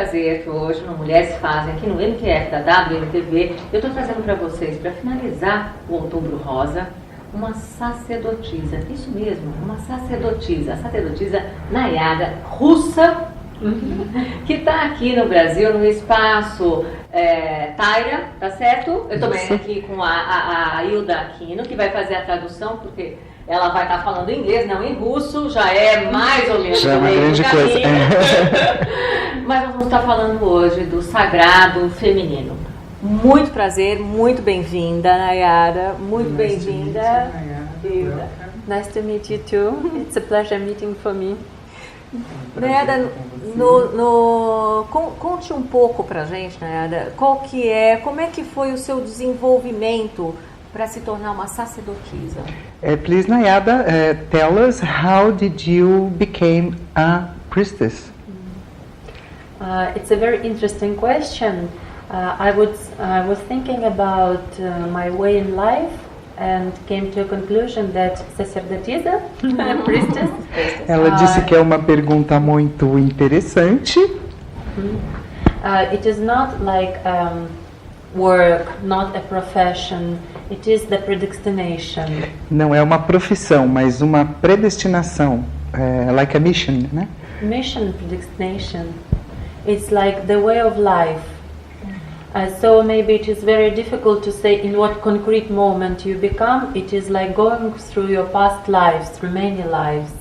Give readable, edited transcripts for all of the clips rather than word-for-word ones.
prazer que hoje no Mulheres Fazem, aqui no MQF da WNTV, eu estou trazendo para vocês, para finalizar o Outubro Rosa, uma sacerdotisa, isso mesmo, uma sacerdotisa, a sacerdotisa NAYADA, russa, que está aqui no Brasil, no espaço Taira, tá certo? Eu também aqui com a Hilda Aquino, que vai fazer a tradução, porque ela vai estar falando em inglês, não em russo, já é mais ou menos já é uma grande coisa. Mas nós vamos estar falando hoje do Sagrado feminino. Muito prazer, muito bem-vinda, NAYADA, muito bem-vinda. Nice to meet you too. It's a pleasure meeting for me. NAYADA, conte um pouco pra gente, NAYADA, como é que foi o seu desenvolvimento para se tornar uma sacerdotisa? Please, NAYADA, tell us, how did you become a priestess? It's a very interesting question. I was thinking about my way in life and came to a conclusion that Sacerdotiza, priestess. Ela disse que é uma pergunta muito interessante. It is not like work, not a profession. It is the predestination. Não é uma profissão, mas uma predestinação, like a mission, né? Mission, predestination. It's like the way of life. So maybe it is very difficult to say in what concrete moment you become. It is like going through your past lives, through many lives.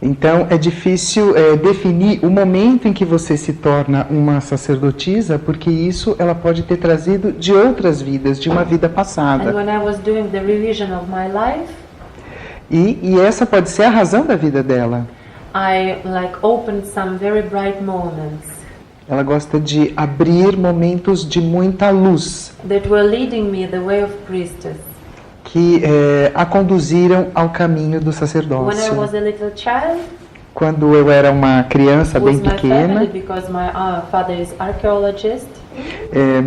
Então é difícil definir o momento em que você se torna uma sacerdotisa, porque isso ela pode ter trazido de outras vidas, de uma vida passada. And when I was doing the revision of my life, e essa pode ser a razão da vida dela. I like opened some very bright moments. Ela gosta de abrir momentos de muita luz. That were leading me the way of priestess. Que a conduziram ao caminho do When I sacerdócio. was a little child, quando eu era uma criança bem with my pequena, family, because my father is archaeologist.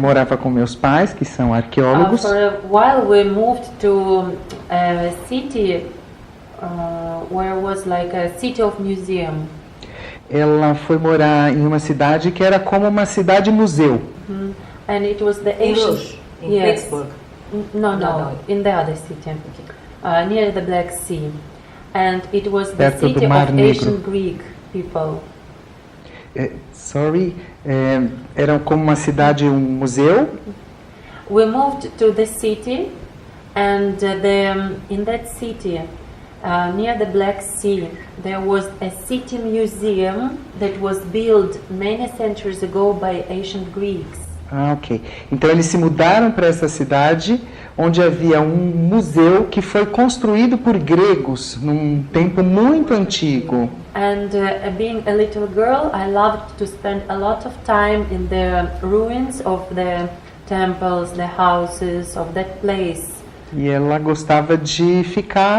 Morava com meus pais, que são arqueólogos. For a while we moved to a city where was like a city of museum. Ela foi morar em uma cidade que era como uma cidade museu. And it was the ancient. In Pittsburgh. No, in the other city, near the Black Sea, and it was the Perto city do Mar of Negro. ancient Greek people. Era como uma cidade, um museu. We moved to the city, and in that city, near the Black Sea, there was a city museum that was built many centuries ago by ancient Greeks. Ok. Então eles se mudaram para essa cidade, onde havia um museu que foi construído por gregos num tempo muito antigo. And being a little girl, I loved to spend a lot of time in the ruins of the temples, the houses of that place. E ela gostava de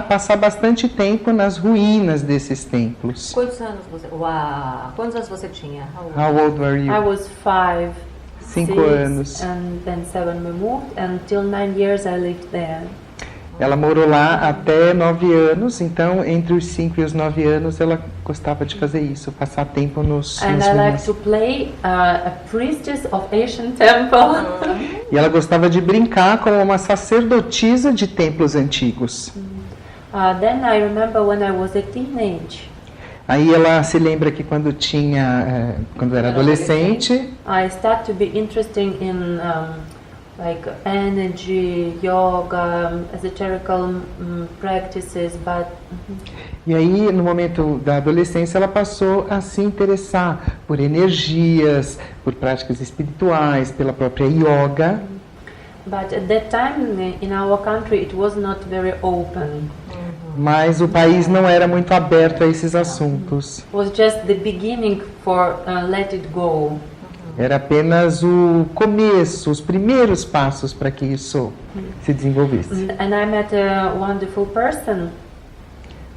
passar bastante tempo nas ruínas desses templos. Quantos anos você tinha? How old were you? I was 5, 5 6, anos. and then 7 we moved, and till 9 years I lived there. Ela morou lá até 9 anos, então entre os 5 e os 9 anos ela gostava de fazer isso, passar tempo nas And I like ruínas. to play a priestess of ancient temple. E ela gostava de brincar como uma sacerdotisa de templos antigos. Then I remember when I was a teenage. Aí ela se lembra que quando era adolescente, I started to be interested in like energy, yoga, esoterical practices, but e aí no momento da adolescência ela passou a se interessar por energias, por práticas espirituais, pela própria yoga. But at that time in our country it was not very open. Mas o país não era muito aberto a esses assuntos. It was just the beginning for let it go. Era apenas o começo, os primeiros passos para que isso se desenvolvesse. And I met a wonderful person.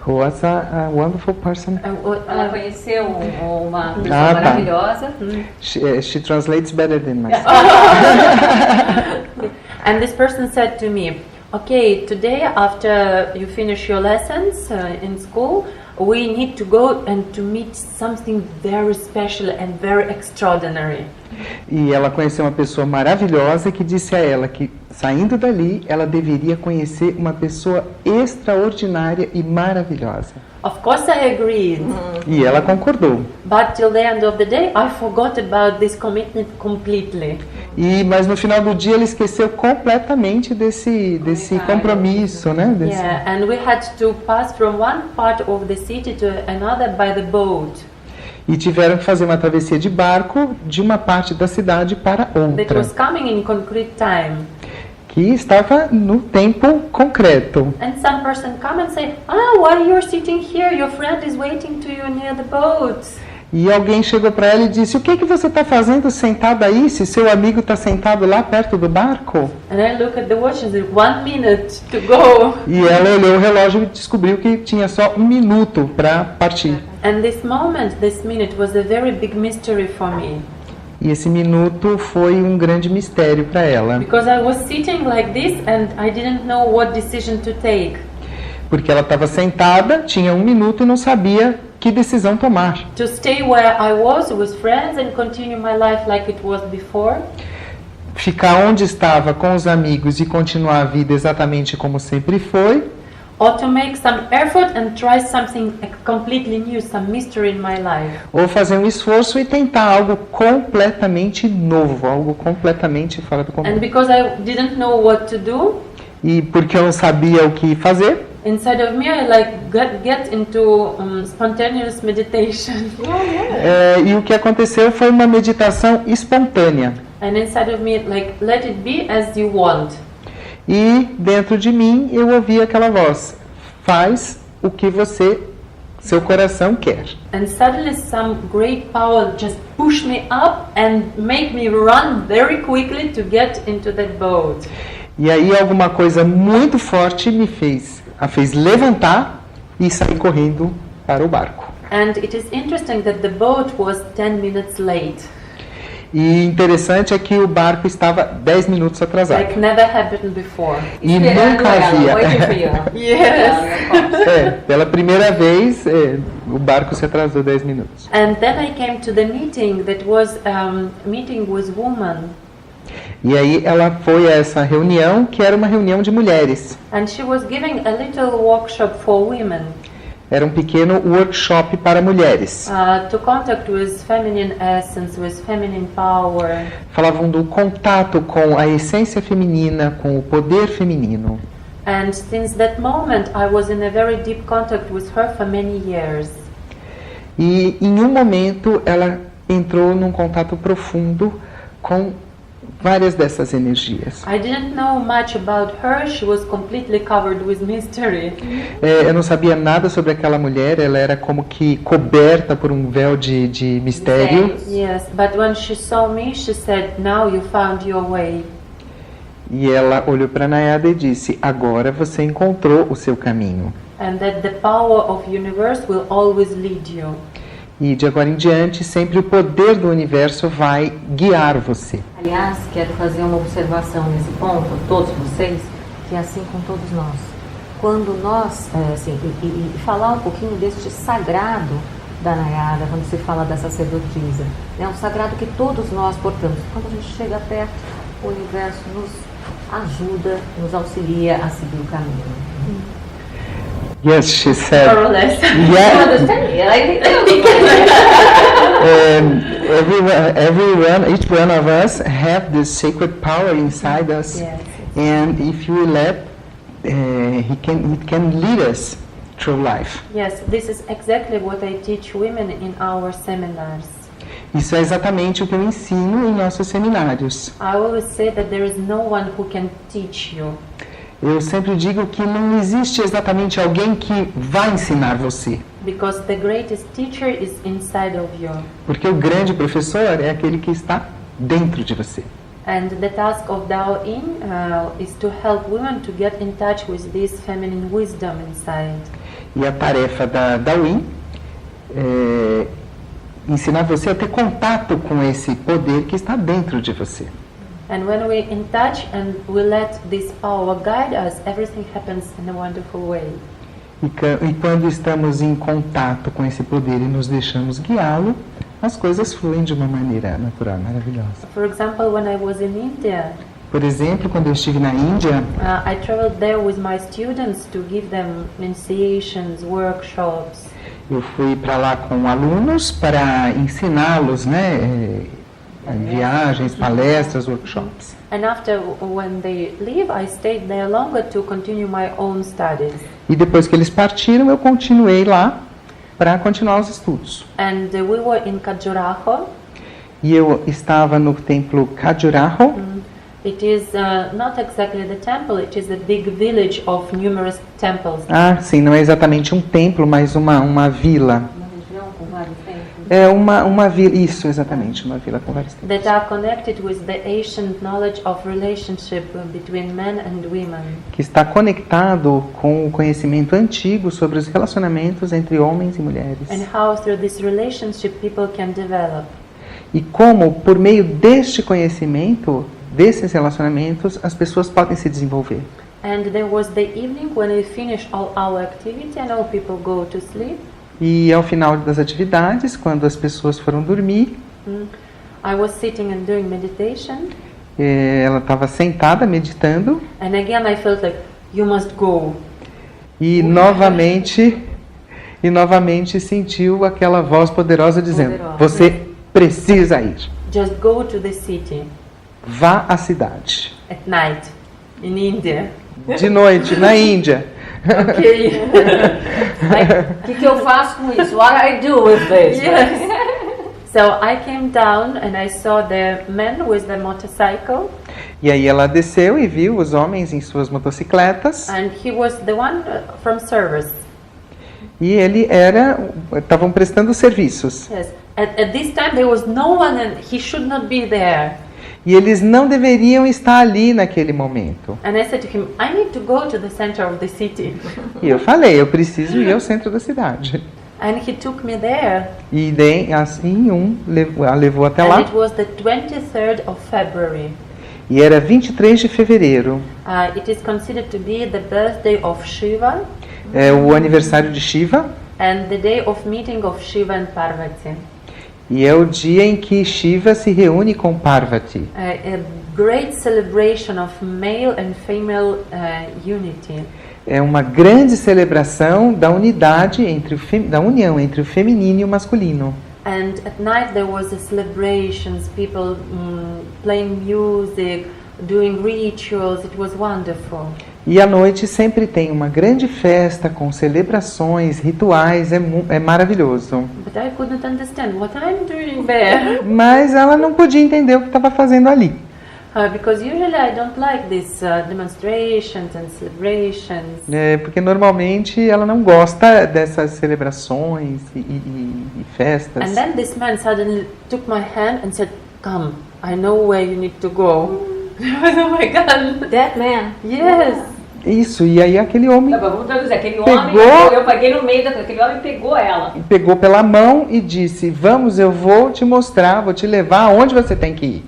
Who was a wonderful person? Ela conheceu uma pessoa maravilhosa. She translates better than myself. And this person said to me, okay, today after you finish your lessons in school, we need to go and to meet something very special and very extraordinary. E ela conheceu uma pessoa maravilhosa que disse a ela que, saindo dali, ela deveria conhecer uma pessoa extraordinária e maravilhosa. Of course I agreed, E ela concordou. but till the end of the day I forgot about this commitment completely. Mas no final do dia ela esqueceu completamente desse compromisso, né? Yeah, and we had to pass from one part of the city to another by the boat. E tiveram que fazer uma travessia de barco de uma parte da cidade para That outra, was coming in concrete time. que estava no tempo concreto. And some person come and say, why you're sitting here? Your friend is waiting to you near the boat. E alguém chegou para ela e disse: o que você está fazendo sentado aí, se seu amigo está sentado lá perto do barco? And I look at the watch and say, 1 minute to go. E ela olhou o relógio e descobriu que tinha só 1 minuto para partir. And this minute was a very big mystery for me. E esse minuto foi um grande mistério para ela, Because I was sitting like this and I didn't know what decision to take. porque ela estava sentada, tinha 1 minuto e não sabia que decisão tomar. To stay where I was with friends and continue my life like it was before. Ficar onde estava com os amigos e continuar a vida exatamente como sempre foi, Or to make some effort and try something completely new, some mystery in my life. ou fazer um esforço e tentar algo completamente novo, algo completamente fora do comum. And because I didn't know what to do, E porque eu não sabia o que fazer, inside of me I get into spontaneous meditation. e o que aconteceu foi uma meditação espontânea. And inside of me let it be as you want. E dentro de mim eu ouvi aquela voz: faz o que seu coração quer. And suddenly some great power just pushed me up and make me run very quickly to get into that boat. E aí alguma coisa muito forte a fez levantar e sair correndo para o barco. And it is interesting that the boat was 10 minutes late. E interessante é que o barco estava 10 minutos atrasado. Like never happened before. E Esperando nunca ela, havia. waiting for you. Yes. Pela primeira vez, o barco se atrasou 10 minutos. And then I came to the meeting that was meeting with women. E aí ela foi a essa reunião, que era uma reunião de mulheres. And she was giving a little workshop for women Era um pequeno workshop para mulheres. to contact with feminine essence, with feminine power. Falavam do contato com a essência feminina, com o poder feminino. And since that moment I was in a very deep contact with her for many years. E em um momento ela entrou num contato profundo com várias dessas energias. I didn't know much about her. She was completely covered with mystery. Eu não sabia nada sobre aquela mulher, ela era como que coberta por um véu de mistério. Yes, but when she saw me, she said, "Now you found your way." E ela olhou para Nayada e disse: agora você encontrou o seu caminho. And that the power of universe will always lead you. E de agora em diante, sempre o poder do universo vai guiar você. Aliás, quero fazer uma observação nesse ponto, a todos vocês, que é assim com todos nós. Quando nós, e falar um pouquinho deste sagrado da Nayada, quando se fala da sacerdotisa, é um sagrado que todos nós portamos. Quando a gente chega perto, o universo nos ajuda, nos auxilia a seguir o caminho. Yes, she said. More or less. Each one of us have this sacred power inside us, Yes. and if you let, it can lead us through life. Yes, this is exactly what I teach women in our seminars. Isso é exatamente o que eu ensino em nossos seminários. I always say that there is no one who can teach you. Eu sempre digo que não existe exatamente alguém que vai ensinar você. Because the greatest teacher is inside of you. Porque o grande professor é aquele que está dentro de você. And the task of DAOIN is to help women to get in touch with this feminine wisdom inside. E a tarefa da DAOIN é ensinar você a ter contato com esse poder que está dentro de você. And when we're in touch and we let this power guide us, everything happens in a wonderful way. E quando estamos em contato com esse poder e nos deixamos guiá-lo, as coisas fluem de uma maneira natural, maravilhosa. For example, when I was in India, Por exemplo, quando eu estive na Índia, I traveled there with my students to give them initiations, workshops. eu fui para lá com alunos para ensiná-los, né, viagens, palestras, workshops. And after, when they leave, I stayed there longer to continue my own studies. E depois que eles partiram, eu continuei lá para continuar os estudos. And we were in Khajuraho. E eu estava no templo Khajuraho. It is not exactly the temple, it is a big village of numerous temples. Ah, sim, não é exatamente um templo, mas uma vila. Uma região com vários templos. É uma vila, isso, exatamente, uma vila com vários templos. That are connected with the ancient knowledge of relationship between men and women. Que está conectado com o conhecimento antigo sobre os relacionamentos entre homens e mulheres. And how through this relationship people can develop. E como, por meio deste conhecimento, desses relacionamentos, as pessoas podem se desenvolver. And there was the evening when we finished all our activity and all people go to sleep. E ao final das atividades, quando as pessoas foram dormir, I was sitting and doing meditation. Ela estava sentada meditando And again I felt like, you must go. e novamente sentiu aquela voz poderosa dizendo: você precisa ir. Just go to the city Vá à cidade. at night in India. De noite, na Índia. Okay. O que eu faço com isso? What I do with this? Yes. So I came down and I saw the men with the motorcycle, E aí ela desceu e viu os homens em suas motocicletas. and he was the one from service. E ele estavam prestando serviços. Yes. At this time there was no one and he should not be there. E eles não deveriam estar ali naquele momento. And I said to him, I need to go to the center of the city. E eu falei, eu preciso ir ao centro da cidade. And he took me there. E assim a levou até And lá. it was the 23rd of February. E era 23 de fevereiro. It is considered to be the birthday of Shiva É o aniversário de Shiva. and the day of meeting of Shiva and Parvati. E é o dia em que Shiva se reúne com Parvati. A great celebration of male and female unity. É uma grande celebração da unidade da união entre o feminino e o masculino. And at night there was a celebrations, people playing music, doing rituals. It was wonderful. E à noite sempre tem uma grande festa com celebrações, rituais, é maravilhoso. But I couldn't understand what I'm doing there. Mas ela não podia entender o que estava fazendo ali. Because usually I don't like these demonstrations and celebrations. Porque normalmente ela não gosta dessas celebrações e festas. And then this man suddenly took my hand and said, "Come, I know where you need to go." Oh my God! That man. Yes. Isso, e aí aquele homem Vamos traduzir, aquele Pegou- homem, eu paguei no meio daquele homem pegou ela. pegou pela mão e disse: vamos, eu vou te mostrar, vou te levar aonde você tem que ir.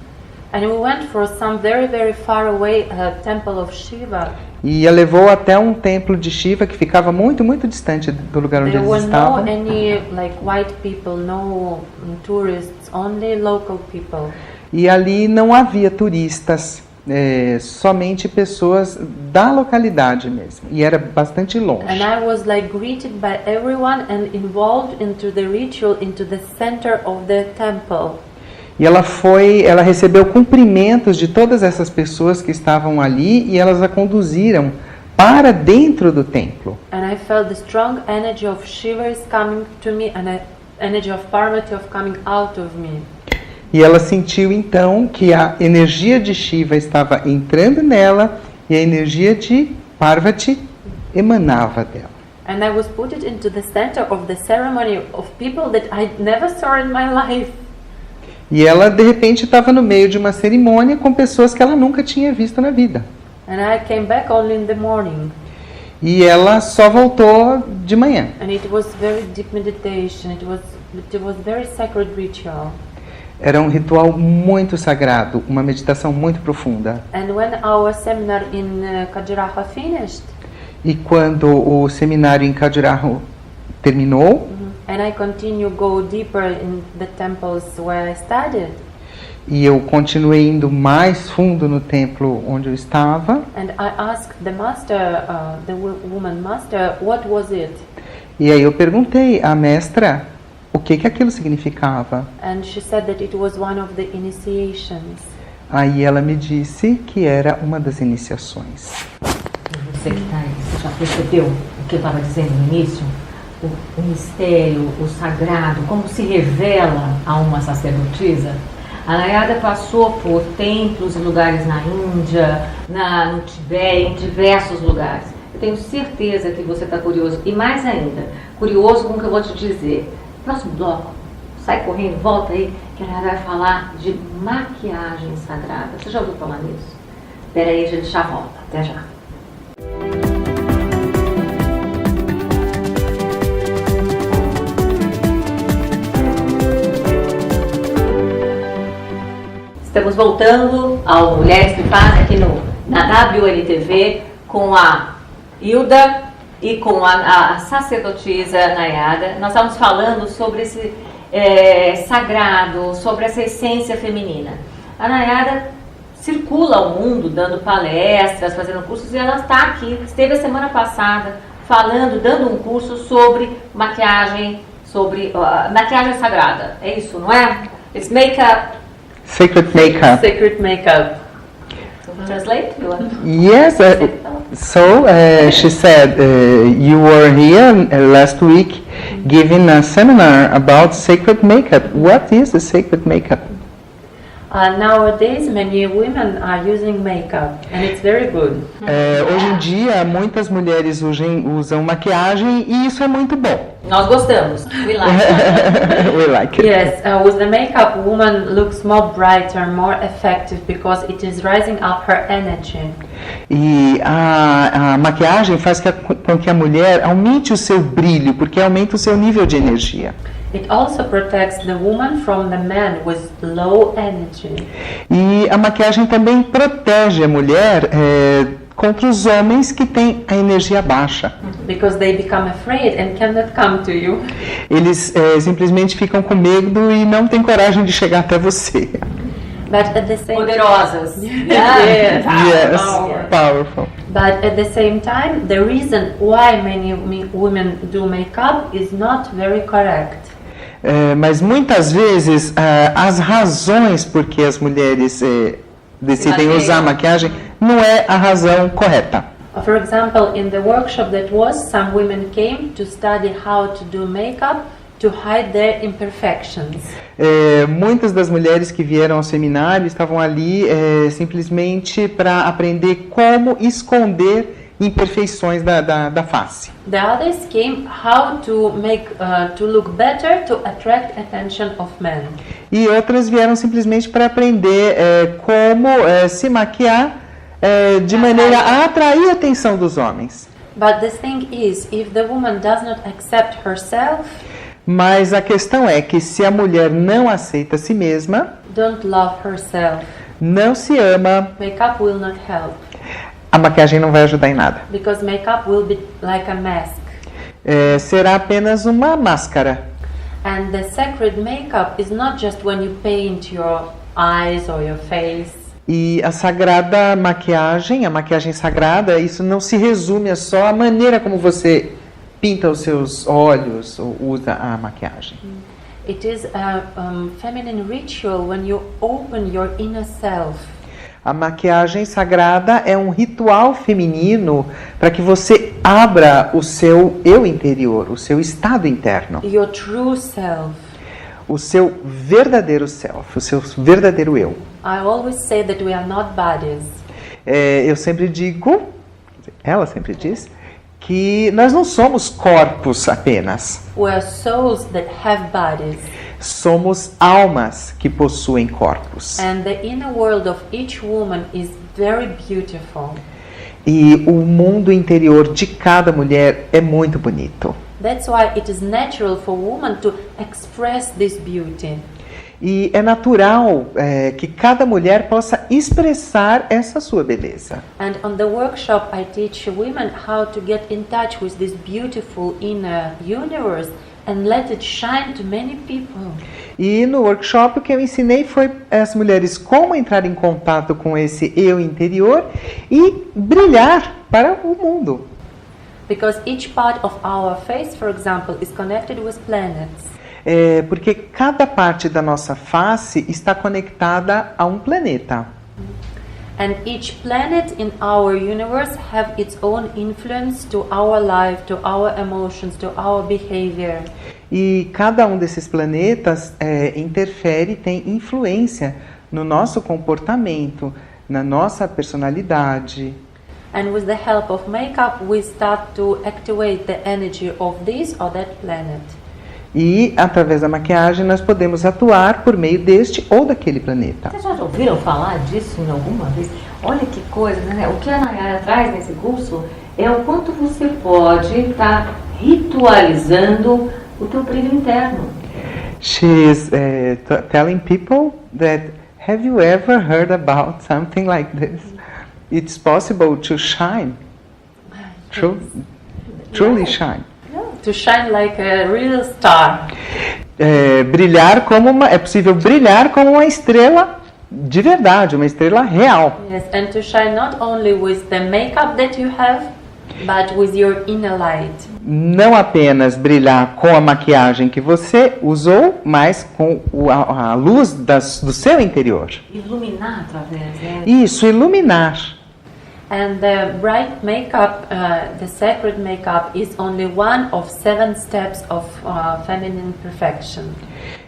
And we went for some very, very far away temple of Shiva. E a levou até um templo de Shiva que ficava muito, muito distante do lugar onde There eles were no estavam. any like white people, no tourists, only local people. E ali não havia turistas, somente pessoas da localidade mesmo. E era bastante longe. And I was like greeted by everyone and involved into the ritual, into the center of the temple. E ela recebeu cumprimentos de todas essas pessoas que estavam ali e elas a conduziram para dentro do templo. And I felt the strong energy of Shiva is coming to me and the energy of Parvati of coming out of me. E ela sentiu então que a energia de Shiva estava entrando nela e a energia de Parvati emanava dela. And I was put it into the center of the ceremony of people that I never saw in my life. E ela de repente estava no meio de uma cerimônia com pessoas que ela nunca tinha visto na vida. And I came back only in the morning. E ela só voltou de manhã. And it was very deep meditation. It was very sacred ritual. Era um ritual muito sagrado, uma meditação muito profunda. And when our seminar in Khajuraho finished, E quando o seminário em Khajuraho terminou, and I continue go deeper in the temples where I studied, e eu continuei indo mais fundo no templo onde eu estava, and I asked the master, the woman master, what was it? e aí eu perguntei à mestra o que aquilo significava. And she said that it was one of the initiations. Aí ela me disse que era uma das iniciações. Você que está aí, você já percebeu o que eu estava dizendo no início? O mistério, o sagrado, como se revela a uma sacerdotisa? A Nayada passou por templos e lugares na Índia, no Tibete, em diversos lugares. Eu tenho certeza que você está curioso, e mais ainda, curioso com o que eu vou te dizer. Próximo bloco, sai correndo, volta aí, que a Nayada vai falar de maquiagem sagrada. Você já ouviu falar nisso? Espera aí, a gente já volta. Até já. Estamos voltando ao Mulheres que Fazem aqui na DAOIN TV com a Hilda e com a sacerdotisa Nayada. Nós estamos falando sobre esse sagrado, sobre essa essência feminina. A Nayada circula o mundo dando palestras, fazendo cursos, e ela está aqui, esteve a semana passada dando um curso sobre maquiagem, maquiagem sagrada. É isso, não é? It's makeup. Sacred makeup. Sacred makeup. Translate? Yes. She said you were here last week giving a seminar about sacred makeup. What is the sacred makeup? Nowadays, many women are using makeup, and it's very good. Hoje em dia, muitas mulheres usam maquiagem e isso é muito bom. Nós gostamos. We like it. We like it. Yes, with the makeup, woman looks more brighter, more effective because it is rising up her energy. E a maquiagem faz com que a mulher aumente o seu brilho, porque aumenta o seu nível de energia. It also protects the woman from the man with low energy. E a maquiagem também protege a mulher contra os homens que têm a energia baixa. Because they become afraid and cannot come to you. Eles simplesmente ficam com medo e não têm coragem de chegar até você. But at the same Poderosas. Yes, Powerful. But at the same time, the reason why many women do makeup is not very correct. Mas muitas vezes as razões por que as mulheres decidem usar maquiagem não é a razão correta. For example, in the workshop that was, some women came to study how to do makeup to hide their imperfections. Muitas das mulheres que vieram ao seminário estavam ali simplesmente para aprender como esconder imperfeições da face. The others came how to make to look better to attract attention of men. E outras vieram simplesmente para aprender como se maquiar de maneira a atrair a atenção dos homens. But the thing is, if the woman does not accept herself, mas a questão é que se a mulher não aceita a si mesma, don't love herself, não se ama, makeup will not help. A maquiagem não vai ajudar em nada. Because makeup will be like a mask. Será apenas uma máscara. And the sacred makeup is not just when you paint your eyes or your face. E a sagrada maquiagem, a maquiagem sagrada, isso não se resume a só a maneira como você pinta os seus olhos ou usa a maquiagem. It is a feminine ritual when you open your inner self. A maquiagem sagrada é um ritual feminino para que você abra o seu eu interior, o seu estado interno. Your true self. O seu verdadeiro self, o seu verdadeiro eu. I always say that we are not bodies. Eu sempre digo, ela sempre diz, que nós não somos corpos apenas. We are souls that have bodies. Somos almas que possuem corpos. And the inner world of each woman is very beautiful. E o mundo interior de cada mulher é muito bonito. That's why it is natural for women to express this beauty. E é natural que cada mulher possa expressar essa sua beleza. And on the workshop I teach women how to get in touch with this beautiful inner universe and let it shine to many people. E no workshop o que eu ensinei foi as mulheres como entrar em contato com esse eu interior e brilhar para o mundo. Because each part of our face, for example, is connected with planets. Porque cada parte da nossa face está conectada a um planeta. And each planet in our universe have its own influence to our life, to our emotions, to our behavior. E cada um desses planetas interfere, tem influência no nosso comportamento, na nossa personalidade. And with the help of makeup, we start to activate the energy of this or that planet. E, através da maquiagem, nós podemos atuar por meio deste ou daquele planeta. Vocês já ouviram falar disso em alguma vez? Olha que coisa, né? O que a Nayara traz nesse curso é o quanto você pode estar ritualizando o teu brilho interno. She is telling people that, have you ever heard about something like this? It's possible to shine, truly shine. To shine like a real star. Brilhar como é possível brilhar como uma estrela de verdade, uma estrela real. Yes, and to shine not only with the makeup that you have, but with your inner light. Não apenas brilhar com a maquiagem que você usou, mas com a luz do seu interior. Iluminar através, né? Isso, iluminar. And the bright makeup, the sacred makeup, is only one of 7 steps of feminine perfection.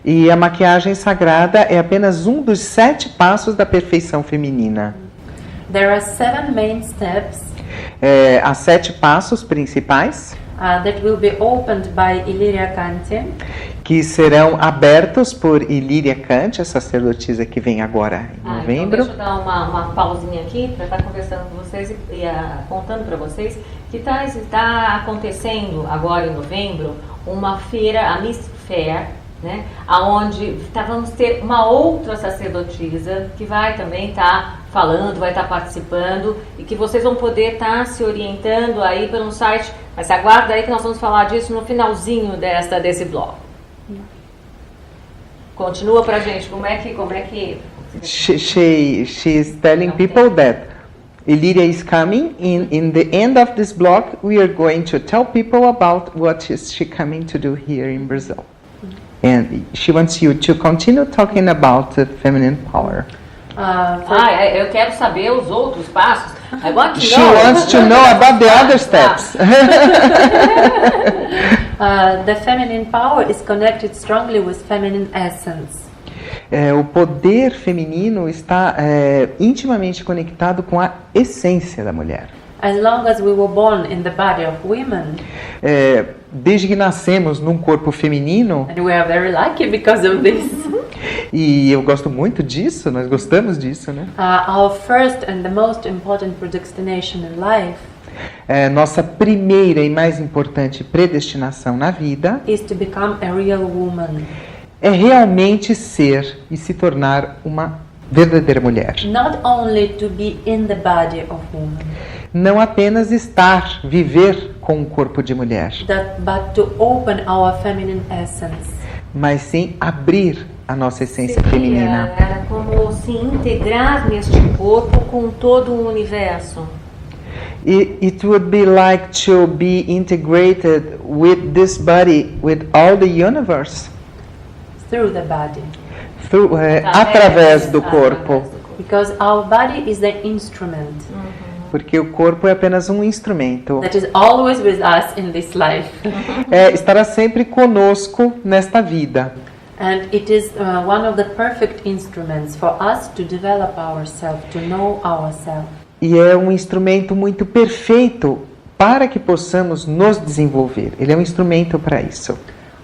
E a maquiagem sagrada é apenas um dos 7 passos da perfeição feminina. There are 7 main steps. Há 7 passos principais. That will be opened by Illyria Kanti. Que serão abertos por Illyria Kanti, a sacerdotisa que vem agora em novembro. Então deixa eu dar uma pausinha aqui para estar conversando com vocês e contando para vocês que está acontecendo agora em novembro uma feira, a Miss Fair, né, aonde vamos ter uma outra sacerdotisa que vai também estar falando, vai estar participando e que vocês vão poder estar se orientando aí pelo site. Mas aguarda aí que nós vamos falar disso no finalzinho desse bloco. Continua pra gente, como é que She is telling people that Illyria is coming. In the end of this block, we are going to tell people about what is she coming to do here in Brazil. And she wants you to continue talking about the feminine power. Eu quero saber os outros passos. I want to She know. wants to know about the other steps. The feminine power is connected strongly with feminine essence. O poder feminino está intimamente conectado com a essência da mulher. As long as we were born in the body of women, desde que nascemos num corpo feminino, and we are very lucky because of this. E eu gosto muito disso, nós gostamos disso, né? Our first and the most important predestination in life nossa primeira e mais importante predestinação na vida is to become a real woman. É realmente ser e se tornar uma verdadeira mulher. Not only to be in the body of woman, não apenas estar, viver com um corpo de mulher, but to open our feminine essence. Mas sim abrir a nossa essência feminina. Era como se integrar neste corpo com todo o universo. It would be like to be integrated with this body, with all the universe. Through the body. Através do corpo. Because our body is the instrument. Porque o corpo é apenas um instrumento. That is always with us in this life. Estará sempre conosco nesta vida. And it is one of the perfect instruments for us to develop ourselves, to know ourselves. E é um instrumento muito perfeito para que possamos nos desenvolver. Ele é um instrumento para isso.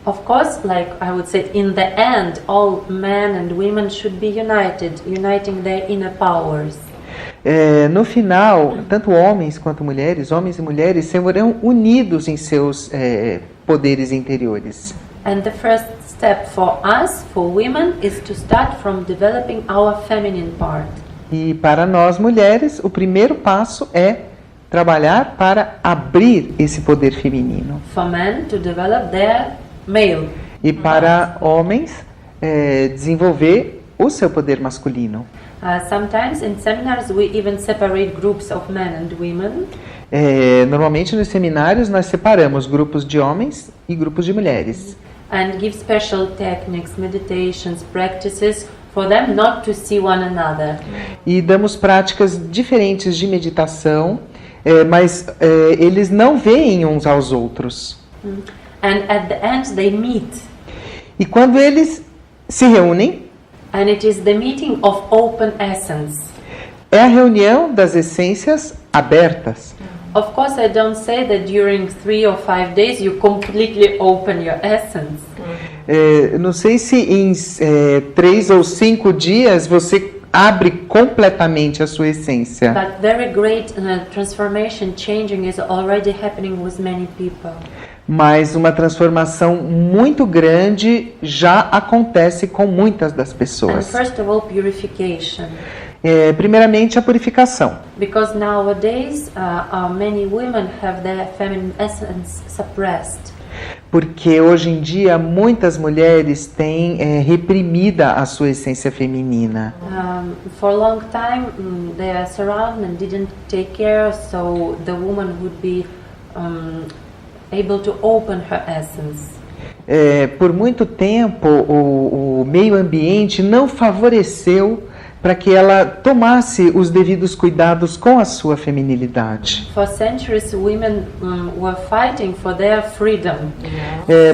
Of course, like I would say, in the end, all men and women should be united, uniting their inner powers. No final, tanto homens quanto mulheres, homens e mulheres, serão unidos em seus poderes interiores. And the first step for us, for women, is to start from developing our feminine part. E para nós mulheres, o primeiro passo é trabalhar para abrir esse poder feminino. For men to develop their male. E para homens, desenvolver o seu poder masculino. Sometimes in seminars we even separate groups of men and women. Normalmente nos seminários nós separamos grupos de homens e grupos de mulheres. And give special techniques, meditations, practices for them not to see one another. E damos práticas diferentes de meditação, mas eles não veem uns aos outros. And at the end they meet. E quando eles se reúnem, And it is the meeting of open essence. é a reunião das essências abertas. Of course, I don't say that during 3 or 5 days you completely open your essence. Não sei se em 3 ou 5 dias você abre completamente a sua essência. But very great transformation, changing is already happening with many people. Mas uma transformação muito grande já acontece com muitas das And pessoas. first of all, purification. Primeiramente, a purificação. Because nowadays, many women have their feminine essence suppressed. Porque hoje em dia muitas mulheres têm reprimida a sua essência feminina. For a long time, they are surrounded and didn't take care, so the woman would be able to open her essence. Por muito tempo, o meio ambiente não favoreceu para que ela tomasse os devidos cuidados com a sua feminilidade. For centuries, women were fighting for their freedom.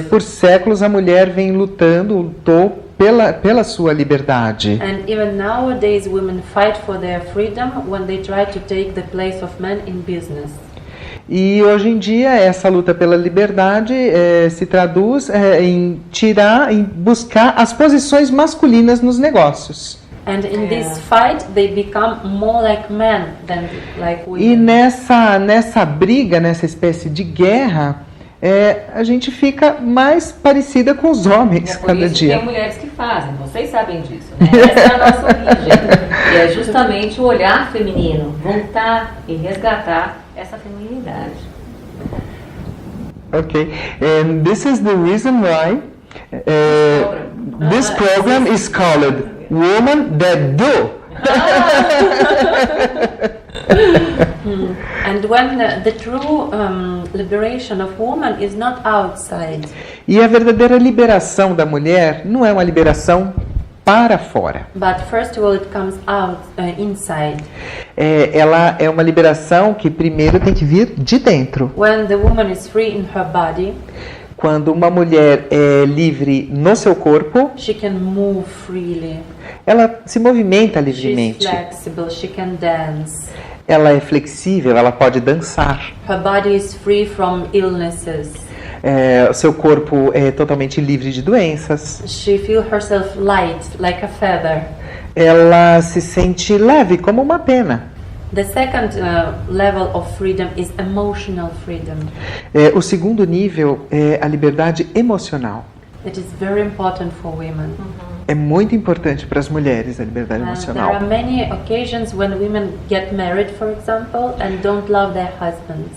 Por séculos, a mulher lutou pela sua liberdade. And even nowadays, women fight for their freedom when they try to take the place of men in business. E hoje em dia essa luta pela liberdade se traduz em buscar as posições masculinas nos negócios. And in this fight, they become more like men than like women. E nessa briga, nessa espécie de guerra, a gente fica mais parecida com os homens cada dia. Tem mulheres que fazem, vocês sabem disso, né? Essa é a nossa origem. E é justamente o olhar feminino, voltar e resgatar essa feminilidade. Okay, and this is the reason why this program is called Women That Do. And when the true liberation of woman is not outside. E a verdadeira liberação da mulher não é uma liberação para fora. But first of all, it comes out inside. Ela é uma liberação que primeiro tem que vir de dentro. When the woman is free in her body, quando uma mulher é livre no seu corpo, she can move freely. Ela se movimenta She's livremente. flexible, she can dance. Ela é flexível, ela pode dançar. Her body is free from illnesses. O seu corpo é totalmente livre de doenças. She feels herself light, like a feather. Ela se sente leve como uma pena. The second level of freedom is emotional freedom. O segundo nível é a liberdade emocional. It is very important for women. É muito importante para as mulheres a liberdade There emocional. are many occasions when women get married, for example, and don't love their husbands.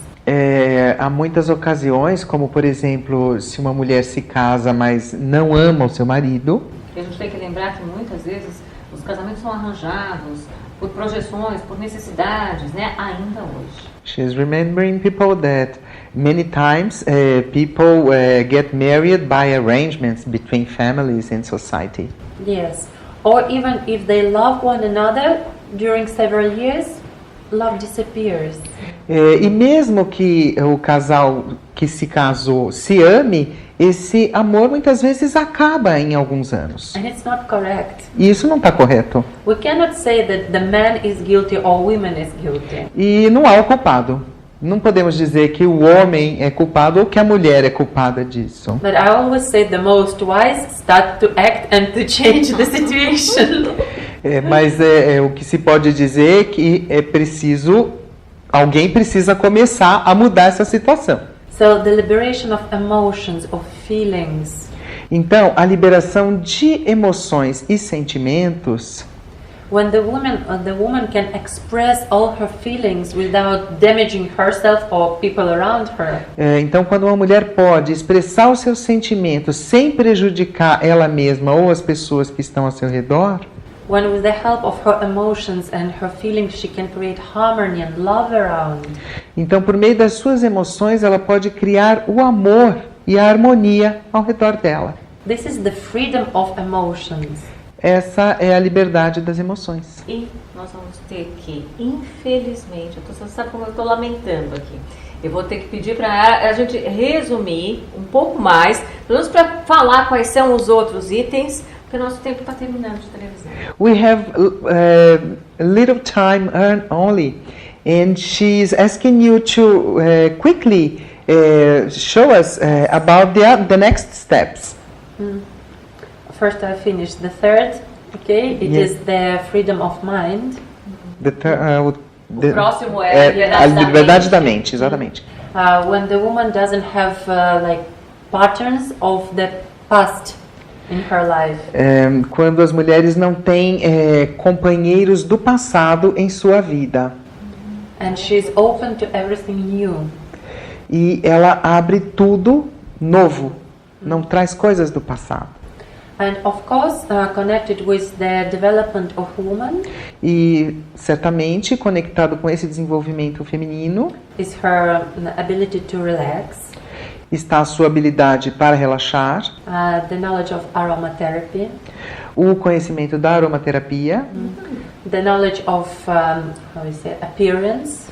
Há muitas ocasiões, como por exemplo, se uma mulher se casa, mas não ama o seu marido. E a gente tem que lembrar que muitas vezes os casamentos são arranjados por projeções, por necessidades, né? Ainda hoje. She's remembering people that many times people get married by arrangements between families and society. Yes. Or even if they love one another during several years, love disappears. E mesmo que o casal que se casou se ame, esse amor muitas vezes acaba em alguns anos. And it's not correct. E isso não está correto. We cannot say that the man is guilty or woman is guilty. E não há o culpado. Não podemos dizer que o homem é culpado ou que a mulher é culpada disso. But I always say the most wise start to act and to change the situation. Mas o que se pode dizer é que alguém precisa começar a mudar essa situação. So the liberation of emotions, of feelings. Então, a liberação de emoções e sentimentos, when the woman can express all her feelings without damaging herself or people around her. Então, quando uma mulher pode expressar os seus sentimentos sem prejudicar ela mesma ou as pessoas que estão ao seu redor, When with the help of her emotions and her feelings she can create harmony and love around. então por meio das suas emoções ela pode criar o amor e a harmonia ao redor dela. This is the freedom of emotions. Essa é a liberdade das emoções. E nós vamos ter que, infelizmente, você sabe como eu estou lamentando aqui. Eu vou ter que pedir para a gente resumir um pouco mais, pelo menos para falar quais são os outros itens, porque o nosso tempo está terminando de televisão. We have a little time only, and she's asking you to quickly show us about the next steps. First I finished the third, okay? It Yes. is the freedom of mind. O próximo é a liberdade da mente, exatamente. When the woman doesn't have like patterns of the past in her life. Quando as mulheres não têm companheiros do passado em sua vida. And she's open to everything new. E ela abre tudo novo, não traz coisas do passado. And of course, connected with the development of woman E certamente conectado com esse desenvolvimento feminino is her ability to relax, está a sua habilidade para relaxar, the knowledge of aromatherapy, o conhecimento da aromaterapia, the knowledge of how you say appearance,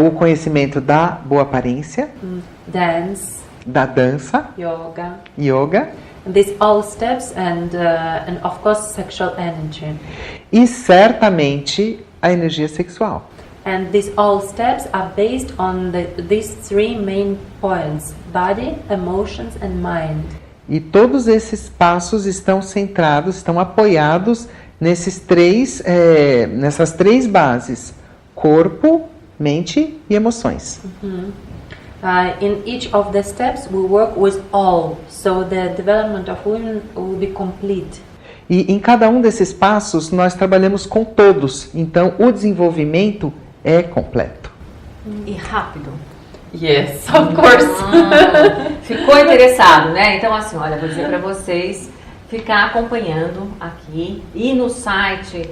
o conhecimento da boa aparência, dance, da dança, yoga these all steps and of course sexual energy. e certamente a energia sexual. And these all steps are based on these three main points: body, emotions and mind. E todos esses passos estão centrados, estão apoiados nessas três bases: corpo, mente e emoções. In each of the steps we work with all, so the development of women will be complete. E em cada um desses passos nós trabalhamos com todos, então o desenvolvimento é completo. E rápido. Yes, of course. Ficou interessado, né? Então assim, olha, vou dizer para vocês ficar acompanhando aqui e no site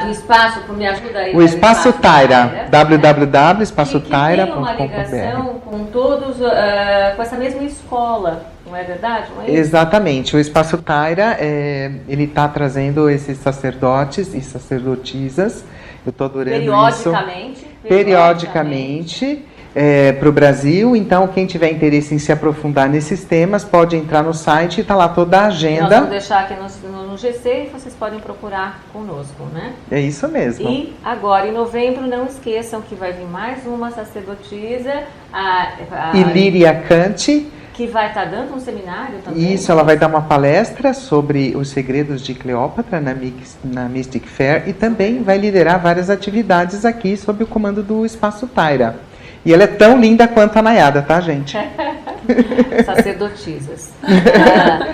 do Espaço, me ajuda aí. O Espaço Taira, www.espaçotaira.com.br. Tem uma ligação com todos, com essa mesma escola, não é verdade? Não é isso? Exatamente, o Espaço Taira, ele está trazendo esses sacerdotes e sacerdotisas, eu estou adorando isso. Periodicamente. Para o Brasil, então quem tiver interesse em se aprofundar nesses temas pode entrar no site e está lá toda a agenda. Nós vamos deixar aqui no GC e vocês podem procurar conosco, né? É isso mesmo. E agora em novembro não esqueçam que vai vir mais uma sacerdotisa, Ilíria Cante, que vai estar dando um seminário também. Isso, ela vai dar uma palestra sobre os segredos de Cleópatra na Mystic Fair e também vai liderar várias atividades aqui sob o comando do Espaço Taira. E ela é tão linda quanto a NAYADA, tá, gente? Sacerdotisas.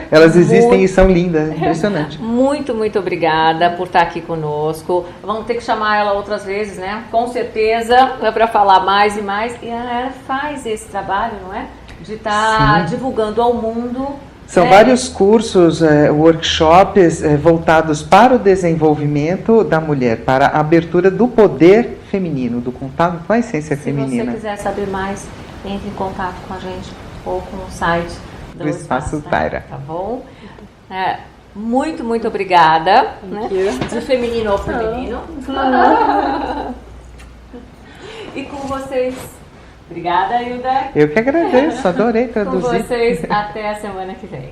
Elas existem e são lindas, impressionante. Muito, muito obrigada por estar aqui conosco. Vamos ter que chamar ela outras vezes, né? Com certeza, para falar mais e mais. E ela faz esse trabalho, não é? De estar divulgando ao mundo. São vários cursos, workshops voltados para o desenvolvimento da mulher, para a abertura do poder feminino, do contato com a essência feminina. Se você quiser saber mais, entre em contato com a gente ou com o site do Espaço Taira. Tá bom? Muito, muito obrigada. Né? De feminino ao feminino. E com vocês. Obrigada, Hilda. Eu que agradeço, adorei traduzir. Com vocês, até a semana que vem.